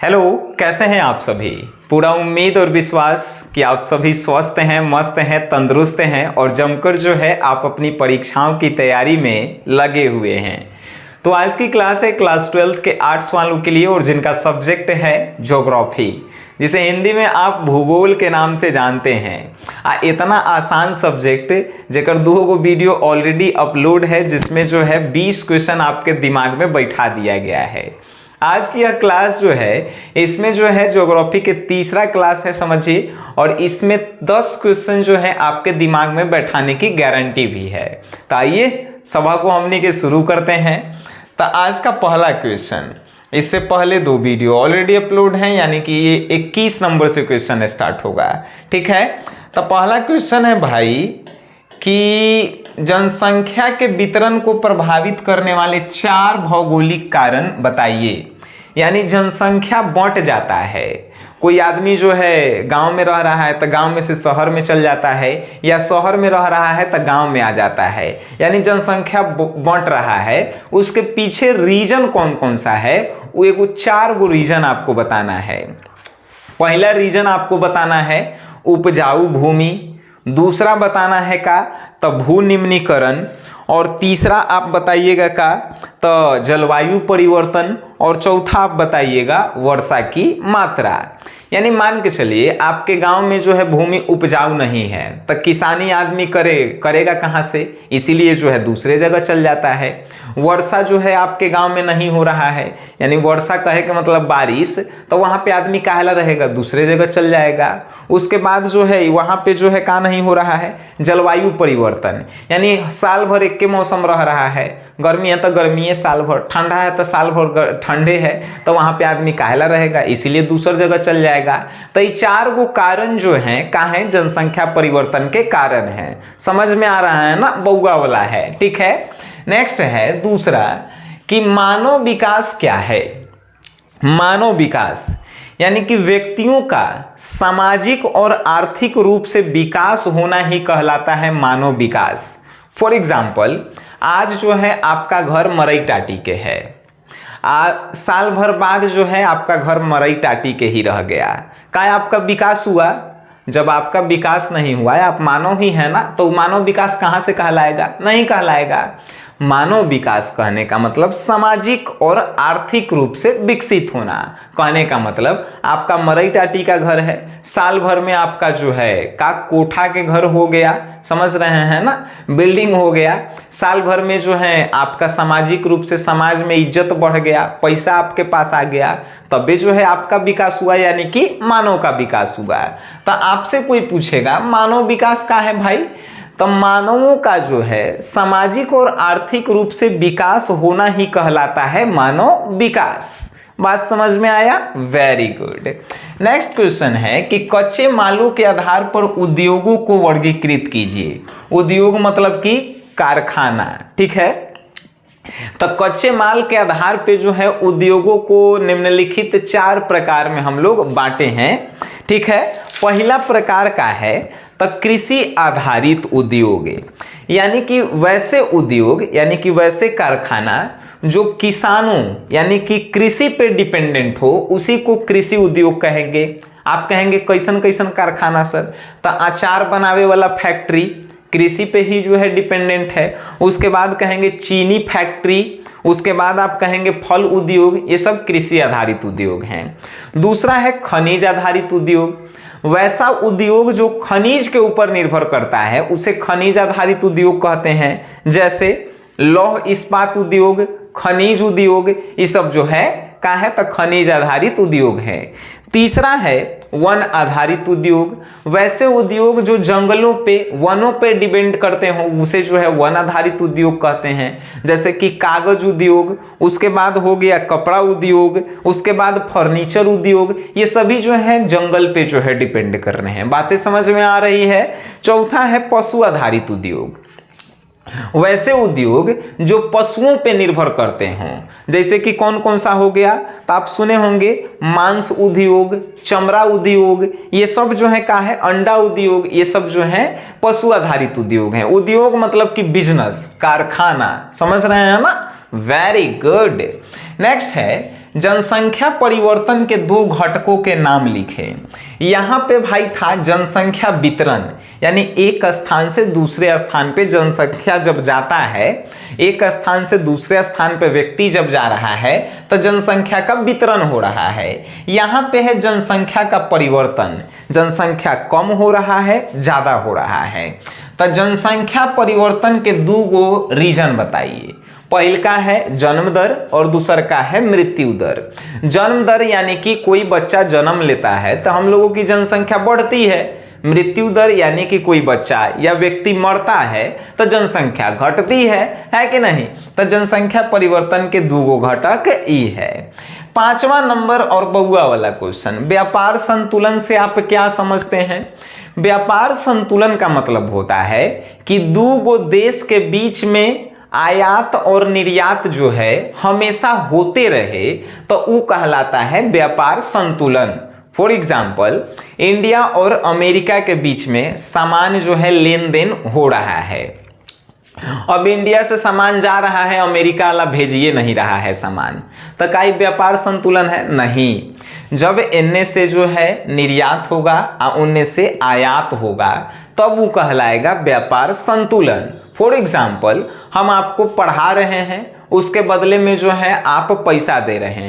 Hello, कैसे हैं आप सभी। पूरा उम्मीद और विश्वास कि आप सभी स्वस्थ हैं, मस्त हैं, तंदुरुस्त हैं और जमकर जो है आप अपनी परीक्षाओं की तैयारी में लगे हुए हैं। तो आज की क्लास है क्लास 12 के आर्ट्स वालों के लिए और जिनका सब्जेक्ट है ज्योग्राफी, जिसे हिंदी में आप भूगोल के नाम से जानते हैं। इतना आसान सब्जेक्ट जेकर 2 वीडियो ऑलरेडी अपलोड है, जिसमें जो है 20 क्वेश्चन आपके दिमाग में बैठा दिया गया है। आज की यह क्लास जो है इसमें जो है ज्योग्राफी के तीसरा क्लास है समझिए, और इसमें 10 क्वेश्चन जो है आपके दिमाग में बैठाने की गारंटी भी है। तो आइए सभा को हमने के शुरू करते हैं। तो आज का पहला क्वेश्चन, इससे पहले 2 वीडियो ऑलरेडी अपलोड हैं, यानी कि ये 21 नंबर से क्वेश्चन स्टार्ट होगा। ठीक है, तो पहला क्वेश्चन है भाई कि जनसंख्या के वितरण को प्रभावित करने वाले 4 भौगोलिक कारण बताइए। यानी जनसंख्या बंट जाता है, कोई आदमी जो है गांव में रह रहा है तो गांव में से शहर में चल जाता है, या शहर में रह रहा है तो गांव में आ जाता है, यानी जनसंख्या बंट रहा है। उसके पीछे रीजन कौन कौन सा है, वो एगो 4 गो रीजन आपको बताना है। पहला रीजन आपको बताना है उपजाऊ भूमि, दूसरा बताना है का तो भू निम्नीकरण, और तीसरा आप बताइएगा का तो जलवायु परिवर्तन, और चौथा आप बताइएगा वर्षा की मात्रा। यानी मान के चलिए आपके गांव में जो है भूमि उपजाऊ नहीं है तो किसानी आदमी करेगा कहाँ से, इसीलिए जो है दूसरे जगह चल जाता है। वर्षा जो है आपके गांव में नहीं हो रहा है, यानी वर्षा कहे का मतलब बारिश, तो वहाँ पे आदमी काहेला रहेगा, दूसरे जगह चल जाएगा। उसके बाद जो है वहाँ पे जो है का नहीं हो रहा है जलवायु परिवर्तन, यानी साल भर एक के मौसम रह रहा है, गर्मी है तो गर्मी है साल भर, ठंडा है तो साल भर ठंडे है, तो वहाँ पे आदमी काहेला रहेगा, इसीलिए दूसरी जगह चल जाएगा। तो ये 4 गो कारण जो हैं काहे जनसंख्या परिवर्तन के कारण हैं। समझ में आ रहा है ना, बउआ वाला है। ठीक है, नेक्स्ट है दूसरा कि मानव विकास क्या है। मानव विकास यानी कि व्यक्तियों का सामाजिक और आर्थिक रूप से विकास होना ही कहलाता है मानव विकास। फॉर एग्जाम्पल, आज जो है आपका घर मरई टाटी के है, साल भर बाद जो है आपका घर मरई टाटी के ही रह गया, क्या आपका विकास हुआ? जब आपका विकास नहीं हुआ है, आप मानव ही है ना, तो मानव विकास कहाँ से कहलाएगा? नहीं कहलाएगा। मानव विकास कहने का मतलब सामाजिक और आर्थिक रूप से विकसित होना। कहने का मतलब आपका मरई टाटी का घर है, साल भर में आपका जो है का कोठा के घर हो गया, समझ रहे हैं ना, बिल्डिंग हो गया। साल भर में जो है आपका सामाजिक रूप से समाज में इज्जत बढ़ गया, पैसा आपके पास आ गया, तभी जो है आपका विकास हुआ, यानी कि मानव का विकास हुआ। तो आपसे कोई पूछेगा मानव विकास का है भाई, तो मानवों का जो है सामाजिक और आर्थिक रूप से विकास होना ही कहलाता है मानव विकास। बात समझ में आया? Very good. नेक्स्ट क्वेश्चन है कि कच्चे मालों के आधार पर उद्योगों को वर्गीकृत कीजिए। उद्योग मतलब कि कारखाना। ठीक है, तो कच्चे माल के आधार पे जो है उद्योगों को निम्नलिखित 4 प्रकार में हम लोग बांटे हैं। ठीक है, पहला प्रकार का है तो कृषि आधारित उद्योग, यानी कि वैसे उद्योग यानी कि वैसे कारखाना जो किसानों यानी कि कृषि पे डिपेंडेंट हो, उसी को कृषि उद्योग कहेंगे। आप कहेंगे कैसन कैसन कारखाना सर? तो अचार बनावे वाला फैक्ट्री कृषि पे ही जो है डिपेंडेंट है। उसके बाद कहेंगे चीनी फैक्ट्री, उसके बाद आप कहेंगे फल उद्योग, ये सब कृषि आधारित उद्योग हैं। दूसरा है खनिज आधारित उद्योग। वैसा उद्योग जो खनिज के ऊपर निर्भर करता है उसे खनिज आधारित उद्योग कहते हैं, जैसे लौह इस्पात उद्योग, खनिज उद्योग, ये सब जो है का है तो खनिज आधारित उद्योग है। तीसरा है वन आधारित उद्योग। वैसे उद्योग जो जंगलों पे वनों पे डिपेंड करते हो उसे जो है वन आधारित उद्योग कहते हैं, जैसे कि कागज उद्योग, उसके बाद हो गया कपड़ा उद्योग, उसके बाद फर्नीचर उद्योग, ये सभी जो है जंगल पे जो है डिपेंड कर रहे हैं। बातें समझ में आ रही है? चौथा है पशु आधारित उद्योग। वैसे उद्योग जो पशुओं पे निर्भर करते हों, जैसे कि कौन कौन सा हो गया तो आप सुने होंगे मांस उद्योग, चमड़ा उद्योग, ये सब जो है का है अंडा उद्योग, ये सब जो है पशु आधारित उद्योग हैं। उद्योग मतलब कि बिजनेस, कारखाना, समझ रहे हैं ना? Very good. नेक्स्ट है जनसंख्या परिवर्तन के दो घटकों के नाम लिखे। यहाँ पे भाई था जनसंख्या वितरण, यानी एक स्थान से दूसरे स्थान पे जनसंख्या जब जाता है, एक स्थान से दूसरे स्थान पे व्यक्ति जब जा रहा है तो जनसंख्या का वितरण हो रहा है। यहाँ पे है जनसंख्या का परिवर्तन, जनसंख्या कम हो रहा है, ज्यादा हो रहा है। तो जनसंख्या परिवर्तन के दो गो रीजन बताइए। पहल का है जन्म दर और दूसर का है मृत्यु दर। जन्म दर यानी कि कोई बच्चा जन्म लेता है तो हम लोगों की जनसंख्या बढ़ती है। मृत्यु दर यानी कि कोई बच्चा या व्यक्ति मरता है तो जनसंख्या घटती है कि नहीं। तो जनसंख्या परिवर्तन के दो घटक ई है। 5वां नंबर और बउआ वाला क्वेश्चन, व्यापार संतुलन से आप क्या समझते हैं? व्यापार संतुलन का मतलब होता है कि दो देश के बीच में आयात और निर्यात जो है हमेशा होते रहे तो वो कहलाता है व्यापार संतुलन। फॉर एग्जाम्पल, इंडिया और अमेरिका के बीच में सामान जो है लेन देन हो रहा है। अब इंडिया से सामान जा रहा है, अमेरिका वाला भेजिए नहीं रहा है सामान, तो क्या व्यापार संतुलन है? नहीं। जब इनने से जो है निर्यात होगा और उनने से आयात होगा तब वो कहलाएगा व्यापार संतुलन। फॉर एग्जाम्पल, हम आपको पढ़ा रहे हैं, उसके बदले में जो है आप पैसा दे रहे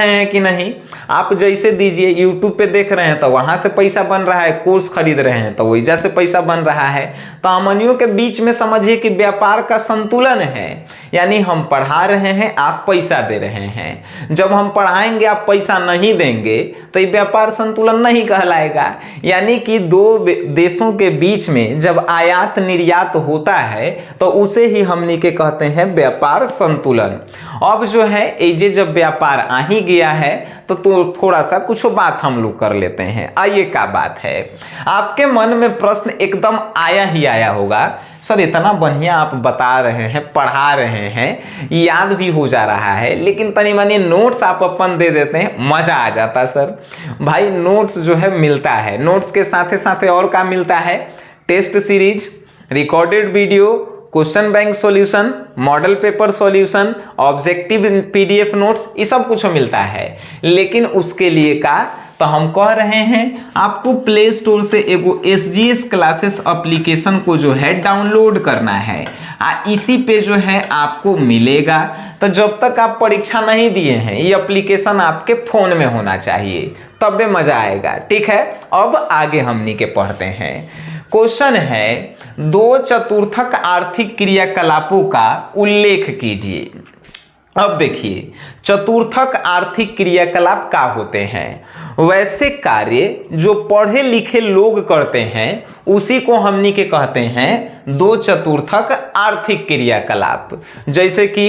हैं कि नहीं? आप जैसे दीजिए, यूट्यूब पे देख रहे हैं तो वहां से पैसा बन रहा है, कोर्स खरीद रहे हैं तो वैसा से पैसा बन रहा है। तो हमनियों के बीच में समझिए कि व्यापार का संतुलन है, यानी हम पढ़ा रहे हैं, आप पैसा दे रहे हैं। जब हम पढ़ाएंगे आप पैसा नहीं देंगे तो ये व्यापार संतुलन नहीं कहलाएगा। यानी कि दो देशों के बीच में जब आयात निर्यात होता है तो उसे ही हमनी के कहते हैं व्यापार संतुलन। अब जो है ये जब व्यापार आ ही गया है तो थोड़ा सा कुछ बात हम लोग कर लेते हैं। आइए, क्या बात है? आपके मन में प्रश्न एकदम आया ही आया होगा, सर इतना बढ़िया आप बता रहे हैं, पढ़ा रहे हैं, याद भी हो जा रहा है, लेकिन तनी मनी नोट्स आप अपन दे देते हैं, मजा आ जाता सर। भाई नोट्स जो है मिलता है, नोट्स के साथ साथ और क्या मिलता है? Test series, recorded video, question bank solution, model paper solution, objective PDF notes, ये सब कुछ मिलता है। लेकिन उसके लिए का तो हम कह रहे हैं आपको प्ले स्टोर से एगो SGS क्लासेस एप्लीकेशन को जो है डाउनलोड करना है। इसी पे जो है आपको मिलेगा। तो जब तक आप परीक्षा नहीं दिए हैं ये एप्लीकेशन आपके फोन में होना चाहिए, तब भी मजा आएगा। ठीक है, अब आगे हमनी के पढ़ते हैं। क्वेश्चन है, दो चतुर्थक आर्थिक क्रियाकलापों का उल्लेख कीजिए। अब देखिए, चतुर्थक आर्थिक क्रियाकलाप क्या होते हैं? वैसे कार्य जो पढ़े लिखे लोग करते हैं उसी को हमनी के कहते हैं दो चतुर्थक आर्थिक क्रियाकलाप। जैसे कि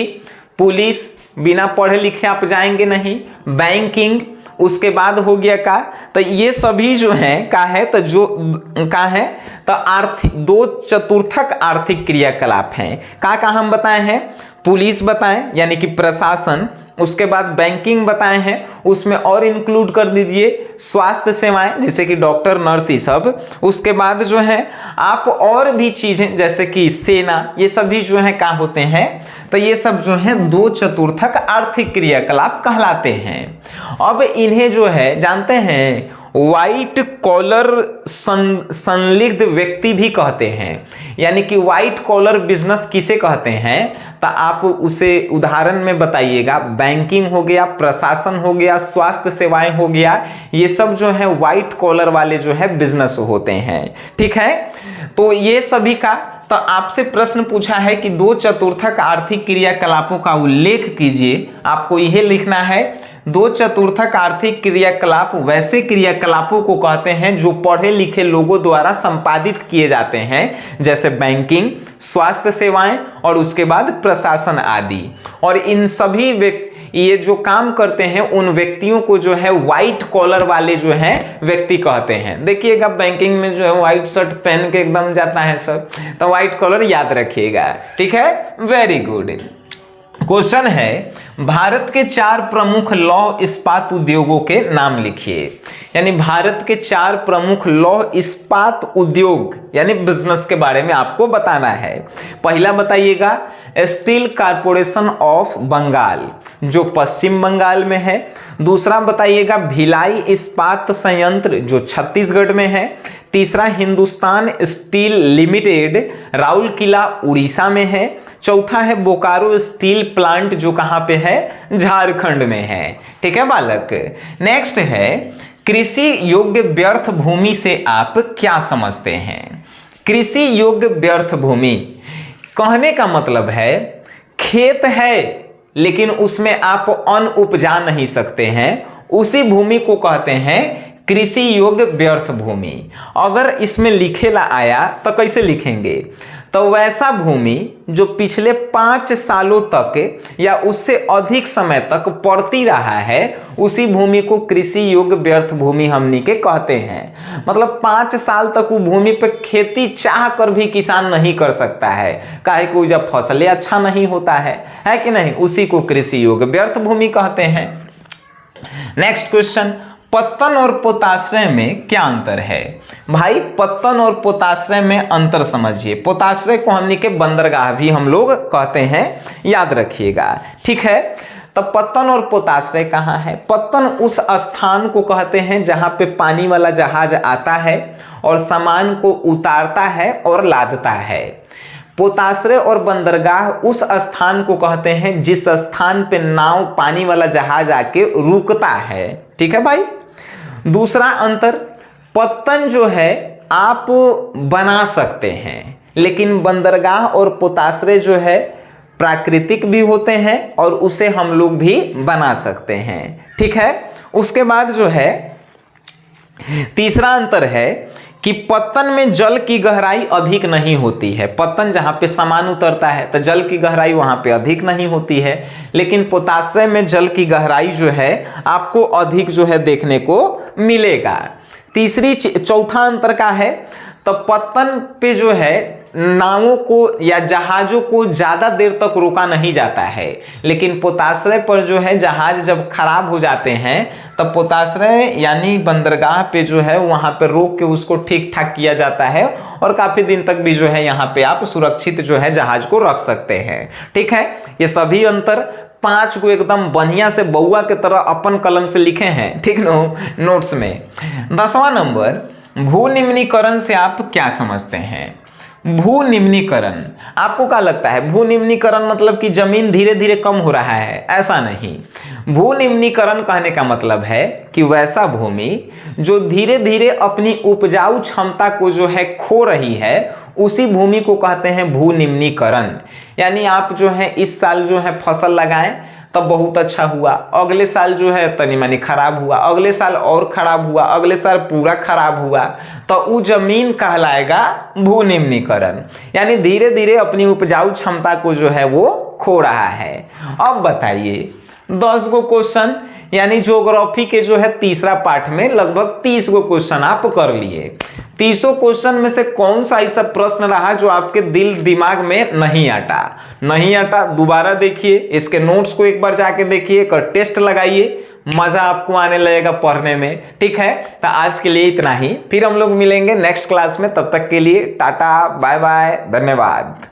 पुलिस, बिना पढ़े लिखे आप जाएंगे नहीं। बैंकिंग, उसके बाद हो गया का, तो ये सभी जो हैं का है, तो जो का है तो आर्थिक, दो चतुर्थक आर्थिक क्रियाकलाप हैं। का हम बताए हैं? पुलिस बताएं यानी कि प्रशासन, उसके बाद बैंकिंग बताए हैं, उसमें और इंक्लूड कर दीजिए स्वास्थ्य सेवाएं जैसे कि डॉक्टर, नर्स, ये सब। उसके बाद जो है आप और भी चीजें जैसे कि सेना, ये सभी जो है क्या होते हैं? तो ये सब जो है दो चतुर्थक आर्थिक क्रियाकलाप कहलाते हैं। अब इन्हें जो है जानते हैं व्हाइट कॉलर संलिग्ध व्यक्ति भी कहते हैं। यानी कि व्हाइट कॉलर बिजनेस किसे कहते हैं? तो आप उसे उदाहरण में बताइएगा। बैंकिंग हो गया, प्रशासन हो गया, स्वास्थ्य सेवाएं हो गया, ये सब जो है व्हाइट कॉलर वाले जो है बिजनेस होते हैं। ठीक है, तो ये सभी का तो आपसे प्रश्न पूछा है कि दो चतुर्थक आर्थिक क्रियाकलापों का उल्लेख कीजिए। आपको यह लिखना है, दो चतुर्थक आर्थिक क्रियाकलाप वैसे क्रियाकलापों को कहते हैं जो पढ़े लिखे लोगों द्वारा संपादित किए जाते हैं, जैसे बैंकिंग, स्वास्थ्य सेवाएं और उसके बाद प्रशासन आदि। और इन सभी ये जो काम करते हैं उन व्यक्तियों को जो है व्हाइट कॉलर वाले जो है व्यक्ति कहते हैं। देखिएगा बैंकिंग में जो है व्हाइट शर्ट पहन के एकदम जाता है सर, तो व्हाइट कॉलर याद रखिएगा। ठीक है, वेरी गुड। क्वेश्चन है, भारत के 4 प्रमुख लौह इस्पात उद्योगों के नाम लिखिए। यानी भारत के 4 प्रमुख लौह इस्पात उद्योग यानी बिजनेस के बारे में आपको बताना है। पहला बताइएगा स्टील कॉर्पोरेशन ऑफ बंगाल जो पश्चिम बंगाल में है। दूसरा बताइएगा भिलाई इस्पात संयंत्र जो छत्तीसगढ़ में है। तीसरा हिंदुस्तान स्टील लिमिटेड राउरकेला उड़ीसा में है। चौथा है बोकारो स्टील प्लांट जो कहाँ पे है, झारखंड में है। ठीक है बालक। नेक्स्ट है कृषि योग्य व्यर्थ भूमि से आप क्या समझते हैं। कृषि योग्य व्यर्थ भूमि कहने का मतलब है खेत है लेकिन उसमें आप अन्न उपजा नहीं सकते हैं, उसी भूमि को कहते हैं कृषि योग्य व्यर्थ भूमि। अगर इसमें लिखेला आया तो कैसे लिखेंगे, तो वैसा भूमि जो पिछले 5 सालों तक या उससे अधिक समय तक पड़ती रहा है, उसी भूमि को कृषि योग्य व्यर्थ भूमि हमनी के कहते हैं। मतलब 5 साल तक वो भूमि पे खेती चाह कर भी किसान नहीं कर सकता है, काहे कि जब फसलें अच्छा नहीं होता है कि नहीं, उसी को कृषि योग्य व्यर्थ भूमि कहते हैं। नेक्स्ट क्वेश्चन, पत्तन और पोताश्रय में क्या अंतर है। भाई पत्तन और पोताश्रय में अंतर समझिए। पोताश्रय को हमनी के बंदरगाह भी हम लोग कहते हैं, याद रखिएगा। ठीक है, तो पत्तन और पोताश्रय कहाँ है। पत्तन उस स्थान को कहते हैं जहां पे पानी वाला जहाज आता है और सामान को उतारता है और लादता है। पोताश्रय और बंदरगाह उस स्थान को कहते हैं जिस स्थान पे नाव पानी वाला जहाज आके रुकता है। ठीक है भाई। दूसरा अंतर, पत्तन जो है आप बना सकते हैं, लेकिन बंदरगाह और पोताश्रय जो है प्राकृतिक भी होते हैं और उसे हम लोग भी बना सकते हैं। ठीक है। उसके बाद जो है तीसरा अंतर है कि पत्तन में जल की गहराई अधिक नहीं होती है। पत्तन जहाँ पे सामान उतरता है तो जल की गहराई वहाँ पे अधिक नहीं होती है, लेकिन पोताश्रय में जल की गहराई जो है आपको अधिक जो है देखने को मिलेगा। चौथा अंतर का है, तो पत्तन पे जो है नावों को या जहाज़ों को ज़्यादा देर तक रोका नहीं जाता है, लेकिन पोताश्रय पर जो है जहाज जब खराब हो जाते हैं तब पोताश्रय यानी बंदरगाह पे जो है वहाँ पे रोक के उसको ठीक ठाक किया जाता है और काफ़ी दिन तक भी जो है यहाँ पे आप सुरक्षित जो है जहाज को रख सकते हैं। ठीक है। ये सभी अंतर 5 को एकदम बढ़िया से बउआ के तरह अपन कलम से लिखे हैं, ठीक ना, नोट्स में। 10वां नंबर, भू निम्नीकरण से आप क्या समझते हैं। भू निम्नीकरण आपको क्या लगता है। भू निम्नीकरण मतलब कि जमीन धीरे धीरे कम हो रहा है, ऐसा नहीं। भू निम्नीकरण कहने का मतलब है कि वैसा भूमि जो धीरे धीरे अपनी उपजाऊ क्षमता को जो है खो रही है, उसी भूमि को कहते हैं भू निम्नीकरण। यानी आप जो है इस साल जो है फसल लगाएं तब बहुत अच्छा हुआ, अगले साल जो है तनी मनी खराब हुआ, अगले साल और खराब हुआ, अगले साल पूरा खराब हुआ, तो वो जमीन कहलाएगा भू निम्नीकरण। यानी धीरे धीरे अपनी उपजाऊ क्षमता को जो है वो खो रहा है। अब बताइए 10 गो क्वेश्चन, यानी ज्योग्राफी के जो है तीसरा पार्ट में लगभग 30 गो क्वेश्चन आप कर लिए। 30 क्वेश्चन में से कौन सा ऐसा प्रश्न रहा जो आपके दिल दिमाग में नहीं आटा, दोबारा देखिए, इसके नोट्स को एक बार जाके देखिए, एक टेस्ट लगाइए, मजा आपको आने लगेगा पढ़ने में। ठीक है, तो आज के लिए इतना ही, फिर हम लोग मिलेंगे नेक्स्ट क्लास में। तब तक के लिए टाटा, बाय बाय, धन्यवाद।